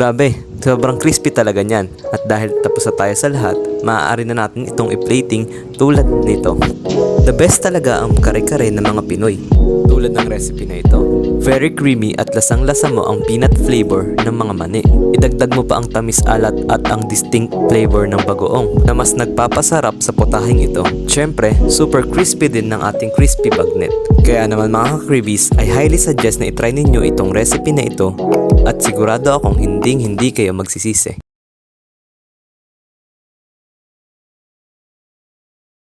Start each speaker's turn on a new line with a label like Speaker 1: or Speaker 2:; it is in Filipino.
Speaker 1: Grabe, sobrang crispy talaga niyan. At dahil tapos na tayo sa lahat, maaari na natin itong i-plating tulad nito. The best talaga ang kare-kare ng mga Pinoy. Tulad ng recipe na ito. Very creamy at lasang-lasa mo ang peanut flavor ng mga mani. Idagdag mo pa ang tamis alat at ang distinct flavor ng bagoong na mas nagpapasarap sa potahing ito. Siyempre, super crispy din ng ating crispy bagnet. Kaya naman mga ka-Kravez, I highly suggest na itry ninyo itong recipe na ito at sigurado akong hindi kayo magsisisi.